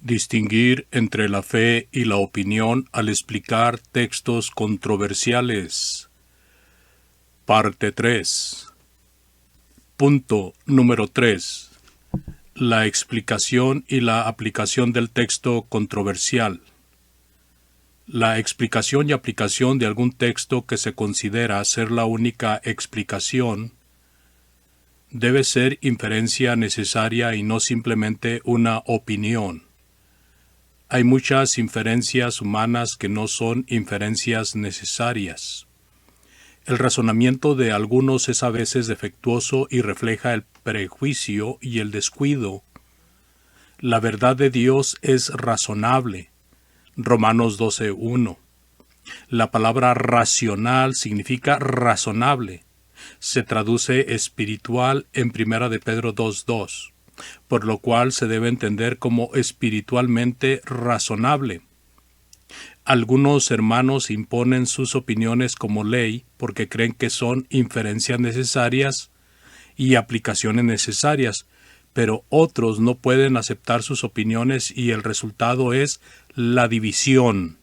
Distinguir entre la fe y la opinión al explicar textos controversiales. Parte 3. Punto número 3. La explicación y la aplicación del texto controversial. La explicación y aplicación de algún texto que se considera ser la única explicación debe ser inferencia necesaria y no simplemente una opinión. Hay muchas inferencias humanas que no son inferencias necesarias. El razonamiento de algunos es a veces defectuoso y refleja el prejuicio y el descuido. La verdad de Dios es razonable. Romanos 12:1. La palabra racional significa razonable. Se traduce espiritual en 1 de Pedro 2:2. Por lo cual se debe entender como espiritualmente razonable. Algunos hermanos imponen sus opiniones como ley porque creen que son inferencias necesarias y aplicaciones necesarias, pero otros no pueden aceptar sus opiniones y el resultado es la división.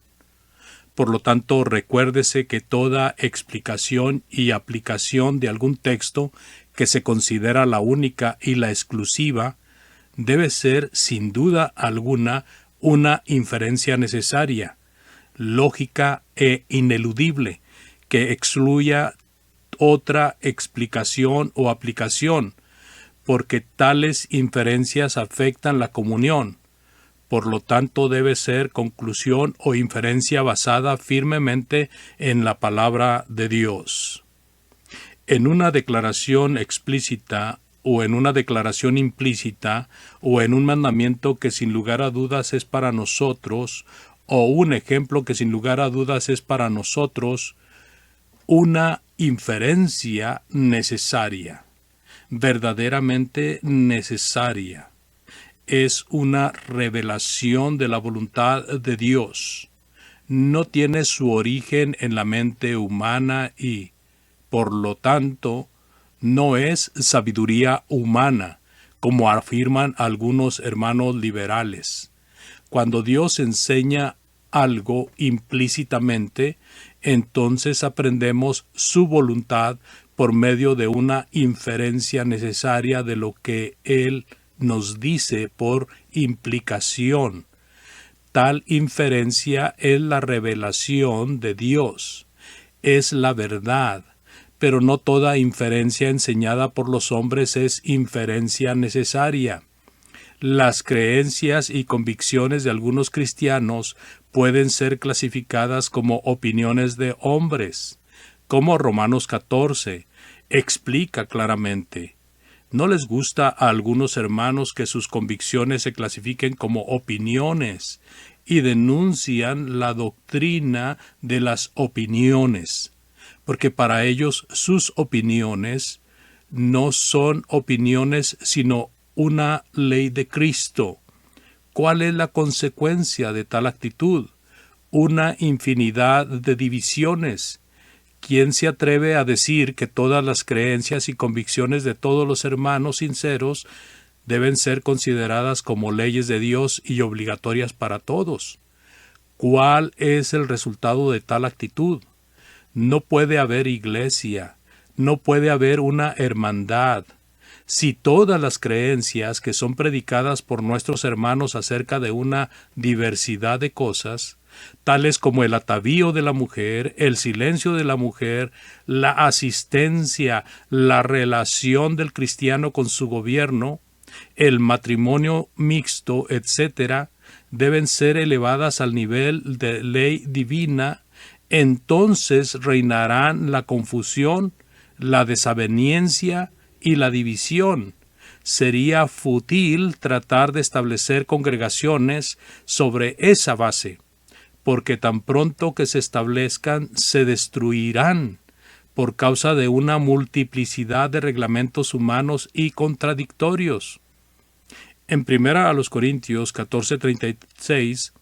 Por lo tanto, recuérdese que toda explicación y aplicación de algún texto que se considera la única y la exclusiva debe ser, sin duda alguna, una inferencia necesaria, lógica e ineludible, que excluya otra explicación o aplicación, porque tales inferencias afectan la comunión. Por lo tanto, debe ser conclusión o inferencia basada firmemente en la palabra de Dios. En una declaración explícita o en una declaración implícita o en un mandamiento que sin lugar a dudas es para nosotros o un ejemplo que sin lugar a dudas es para nosotros, una inferencia necesaria, verdaderamente necesaria. Es una revelación de la voluntad de Dios. No tiene su origen en la mente humana y, por lo tanto, no es sabiduría humana, como afirman algunos hermanos liberales. Cuando Dios enseña algo implícitamente, entonces aprendemos su voluntad por medio de una inferencia necesaria de lo que Él nos dice por implicación. Tal inferencia es la revelación de Dios. Es la verdad. Pero no toda inferencia enseñada por los hombres es inferencia necesaria. Las creencias y convicciones de algunos cristianos pueden ser clasificadas como opiniones de hombres, como Romanos 14 explica claramente. No les gusta a algunos hermanos que sus convicciones se clasifiquen como opiniones y denuncian la doctrina de las opiniones, porque para ellos sus opiniones no son opiniones sino una ley de Cristo. ¿Cuál es la consecuencia de tal actitud? Una infinidad de divisiones. ¿Quién se atreve a decir que todas las creencias y convicciones de todos los hermanos sinceros deben ser consideradas como leyes de Dios y obligatorias para todos? ¿Cuál es el resultado de tal actitud? No puede haber iglesia, no puede haber una hermandad. Si todas las creencias que son predicadas por nuestros hermanos acerca de una diversidad de cosas, tales como el atavío de la mujer, el silencio de la mujer, la asistencia, la relación del cristiano con su gobierno, el matrimonio mixto, etc., deben ser elevadas al nivel de ley divina, entonces reinarán la confusión, la desaveniencia y la división. Sería fútil tratar de establecer congregaciones sobre esa base, porque tan pronto que se establezcan, se destruirán por causa de una multiplicidad de reglamentos humanos y contradictorios. En 1 Corintios 14:36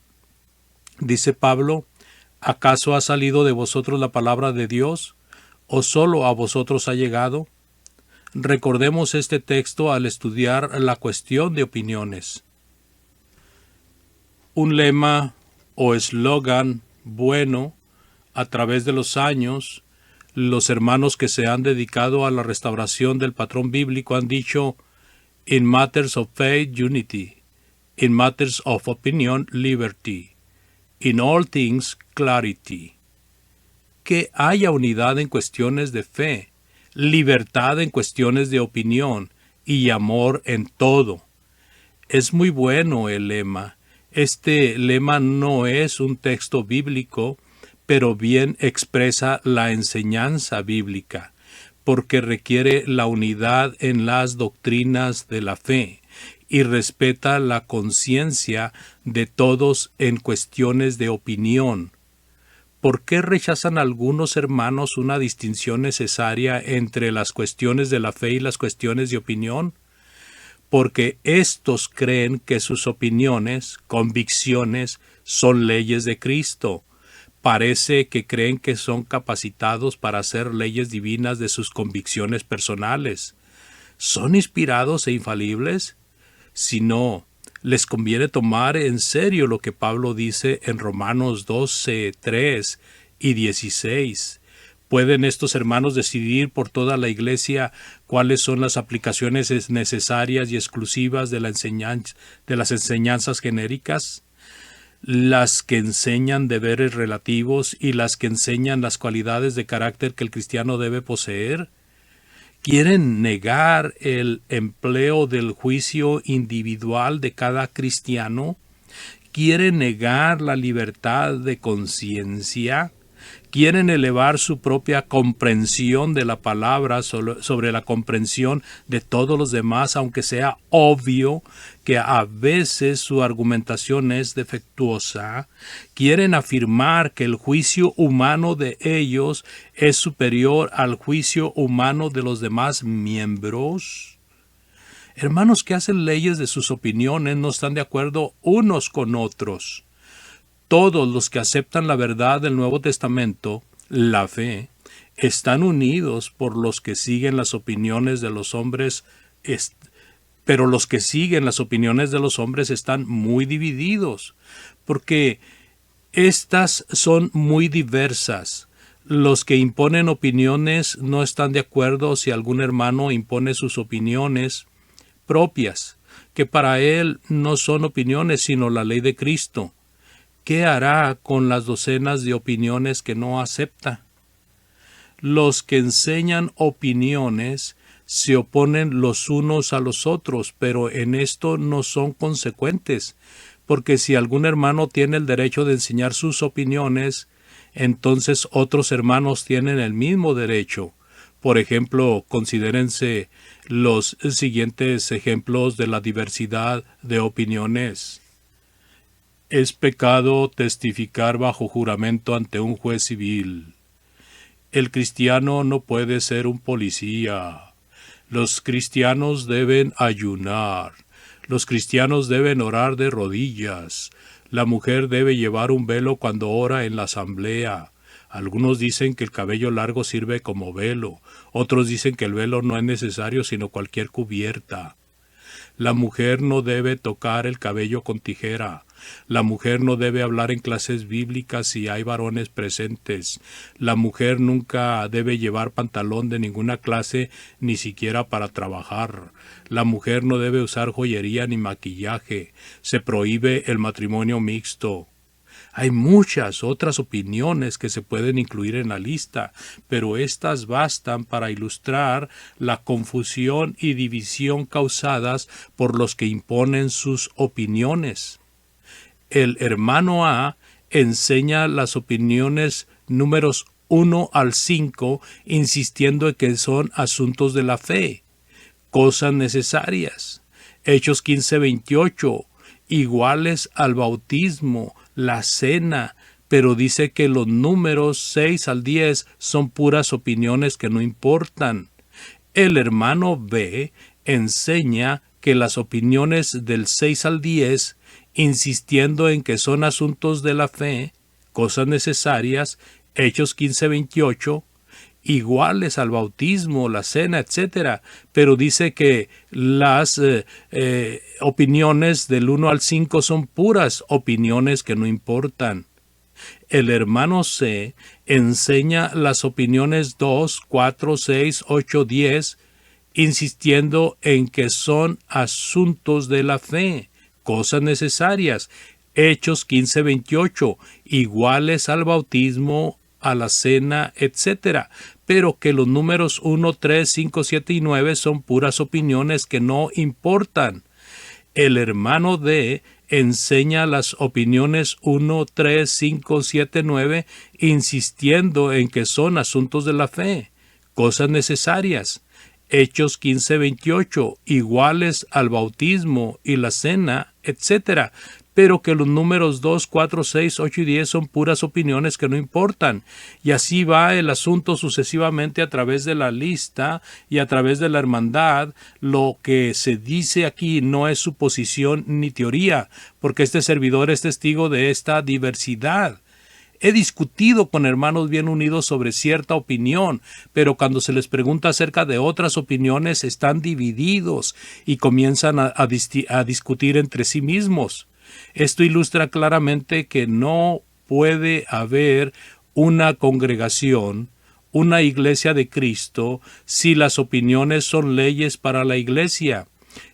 dice Pablo: ¿acaso ha salido de vosotros la palabra de Dios, o solo a vosotros ha llegado? Recordemos este texto al estudiar la cuestión de opiniones. un lema o eslogan bueno a través de los años. Los hermanos que se han dedicado a la restauración del patrón bíblico han dicho: in matters of faith, unity; in matters of opinion, liberty; in all things, clarity. Que haya unidad en cuestiones de fe, libertad en cuestiones de opinión y amor en todo. Es muy bueno el lema. Este lema no es un texto bíblico, pero bien expresa la enseñanza bíblica, porque requiere la unidad en las doctrinas de la fe y respeta la conciencia de todos en cuestiones de opinión. ¿Por qué rechazan algunos hermanos una distinción necesaria entre las cuestiones de la fe y las cuestiones de opinión? Porque éstos creen que sus opiniones, convicciones, son leyes de Cristo. Parece que creen que son capacitados para hacer leyes divinas de sus convicciones personales. ¿Son inspirados e infalibles? Si no, les conviene tomar en serio lo que Pablo dice en Romanos 12, 3 y 16. ¿Pueden estos hermanos decidir por toda la Iglesia cuáles son las aplicaciones necesarias y exclusivas de las enseñanzas genéricas? Las que enseñan deberes relativos y las que enseñan las cualidades de carácter que el cristiano debe poseer. ¿Quieren negar el empleo del juicio individual de cada cristiano? ¿Quieren negar la libertad de conciencia? ¿Quieren elevar su propia comprensión de la palabra sobre la comprensión de todos los demás, aunque sea obvio que a veces su argumentación es defectuosa? ¿Quieren afirmar que el juicio humano de ellos es superior al juicio humano de los demás miembros? Hermanos que hacen leyes de sus opiniones no están de acuerdo unos con otros. Todos los que aceptan la verdad del Nuevo Testamento, la fe, están unidos por los que siguen las opiniones de los hombres, pero los que siguen las opiniones de los hombres están muy divididos, porque estas son muy diversas. Los que imponen opiniones no están de acuerdo si algún hermano impone sus opiniones propias, que para él no son opiniones sino la ley de Cristo. ¿Qué hará con las docenas de opiniones que no acepta? Los que enseñan opiniones se oponen los unos a los otros, pero en esto no son consecuentes, porque si algún hermano tiene el derecho de enseñar sus opiniones, entonces otros hermanos tienen el mismo derecho. Por ejemplo, considérense los siguientes ejemplos de la diversidad de opiniones. Es pecado testificar bajo juramento ante un juez civil. El cristiano no puede ser un policía. Los cristianos deben ayunar. Los cristianos deben orar de rodillas. La mujer debe llevar un velo cuando ora en la asamblea. Algunos dicen que el cabello largo sirve como velo. Otros dicen que el velo no es necesario sino cualquier cubierta. La mujer no debe tocar el cabello con tijera. La mujer no debe hablar en clases bíblicas si hay varones presentes. La mujer nunca debe llevar pantalón de ninguna clase, ni siquiera para trabajar. La mujer no debe usar joyería ni maquillaje. Se prohíbe el matrimonio mixto. Hay muchas otras opiniones que se pueden incluir en la lista, pero estas bastan para ilustrar la confusión y división causadas por los que imponen sus opiniones. El hermano A enseña las opiniones números 1 al 5, insistiendo en que son asuntos de la fe, cosas necesarias. Hechos 15:28, iguales al bautismo, la cena, pero dice que los números 6 al 10 son puras opiniones que no importan. El hermano B enseña que las opiniones del 6 al 10, insistiendo en que son asuntos de la fe, cosas necesarias, Hechos 15:28, iguales al bautismo, la cena, etcétera, pero dice que las opiniones del 1 al 5 son puras opiniones que no importan. El hermano C enseña las opiniones 2, 4, 6, 8, 10, insistiendo en que son asuntos de la fe, cosas necesarias. Hechos 15, 28, iguales al bautismo, a la cena, etcétera, pero que los números 1, 3, 5, 7 y 9 son puras opiniones que no importan. El hermano D enseña las opiniones 1, 3, 5, 7, 9, insistiendo en que son asuntos de la fe, cosas necesarias. Hechos 15, 28, iguales al bautismo y la cena, etcétera, pero que los números 2, 4, 6, 8 y 10 son puras opiniones que no importan. Y así va el asunto sucesivamente a través de la lista y a través de la hermandad. Lo que se dice aquí no es suposición ni teoría, porque este servidor es testigo de esta diversidad. He discutido con hermanos bien unidos sobre cierta opinión, pero cuando se les pregunta acerca de otras opiniones están divididos y comienzan a discutir entre sí mismos. Esto ilustra claramente que no puede haber una congregación, una iglesia de Cristo, si las opiniones son leyes para la iglesia.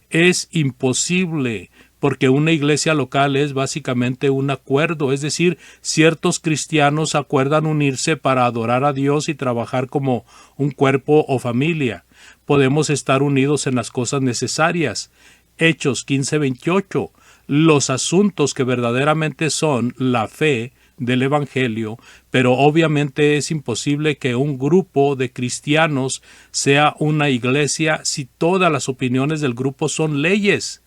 Es imposible, porque una iglesia local es básicamente un acuerdo, es decir, ciertos cristianos acuerdan unirse para adorar a Dios y trabajar como un cuerpo o familia. Podemos estar unidos en las cosas necesarias. Hechos 15, 28. Los asuntos que verdaderamente son la fe del Evangelio, pero obviamente es imposible que un grupo de cristianos sea una iglesia si todas las opiniones del grupo son leyes.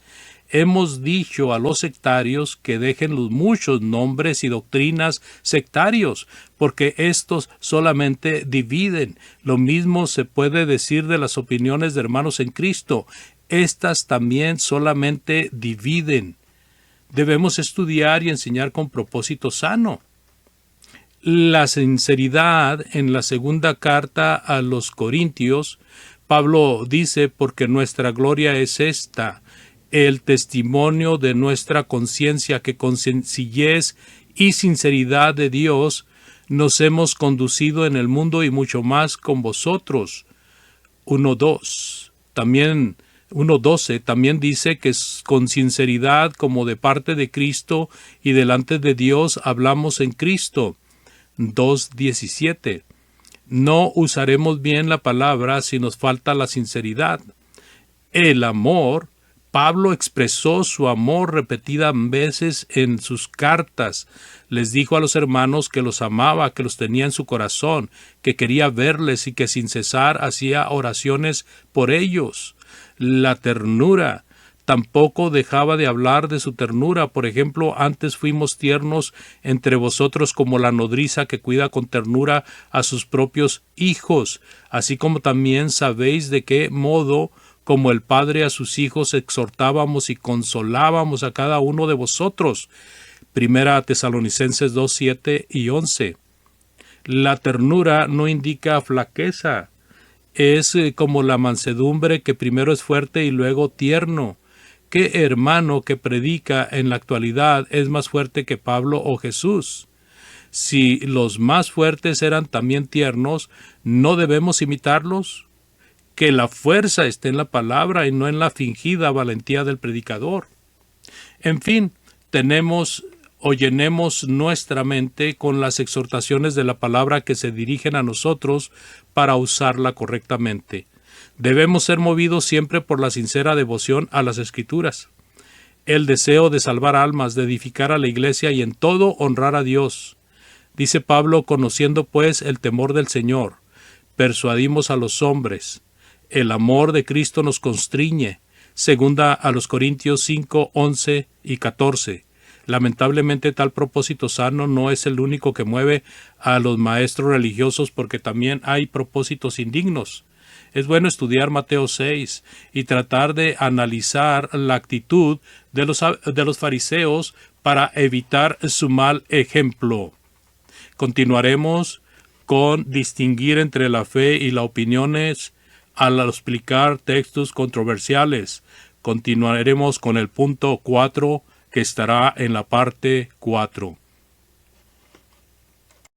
Hemos dicho a los sectarios que dejen los muchos nombres y doctrinas sectarios, porque estos solamente dividen. Lo mismo se puede decir de las opiniones de hermanos en Cristo. Estas también solamente dividen. Debemos estudiar y enseñar con propósito sano. La sinceridad en la segunda carta a los Corintios, Pablo dice, porque nuestra gloria es esta, el testimonio de nuestra conciencia, que con sencillez y sinceridad de Dios nos hemos conducido en el mundo y mucho más con vosotros. 1:12 también dice que con sinceridad como de parte de Cristo y delante de Dios hablamos en Cristo. 2:17. No usaremos bien la palabra si nos falta la sinceridad. El amor. Pablo expresó su amor repetidas veces en sus cartas. Les dijo a los hermanos que los amaba, que los tenía en su corazón, que quería verles y que sin cesar hacía oraciones por ellos. La ternura. Tampoco dejaba de hablar de su ternura. Por ejemplo, antes fuimos tiernos entre vosotros como la nodriza que cuida con ternura a sus propios hijos, así como también sabéis de qué modo, como el Padre a sus hijos, exhortábamos y consolábamos a cada uno de vosotros. Primera Tesalonicenses 2, 7 y 11. La ternura no indica flaqueza. Es como la mansedumbre, que primero es fuerte y luego tierno. ¿Qué hermano que predica en la actualidad es más fuerte que Pablo o Jesús? Si los más fuertes eran también tiernos, ¿no debemos imitarlos? Que la fuerza esté en la palabra y no en la fingida valentía del predicador. En fin, llenemos nuestra mente con las exhortaciones de la palabra que se dirigen a nosotros para usarla correctamente. Debemos ser movidos siempre por la sincera devoción a las Escrituras, el deseo de salvar almas, de edificar a la iglesia y en todo honrar a Dios. Dice Pablo, conociendo pues el temor del Señor, persuadimos a los hombres. El amor de Cristo nos constriñe. Segunda a los Corintios 5, 11 y 14. Lamentablemente tal propósito sano no es el único que mueve a los maestros religiosos, porque también hay propósitos indignos. Es bueno estudiar Mateo 6 y tratar de analizar la actitud de los fariseos para evitar su mal ejemplo. Continuaremos con distinguir entre la fe y las opiniones al explicar textos controversiales. Continuaremos con el punto 4, que estará en la parte 4.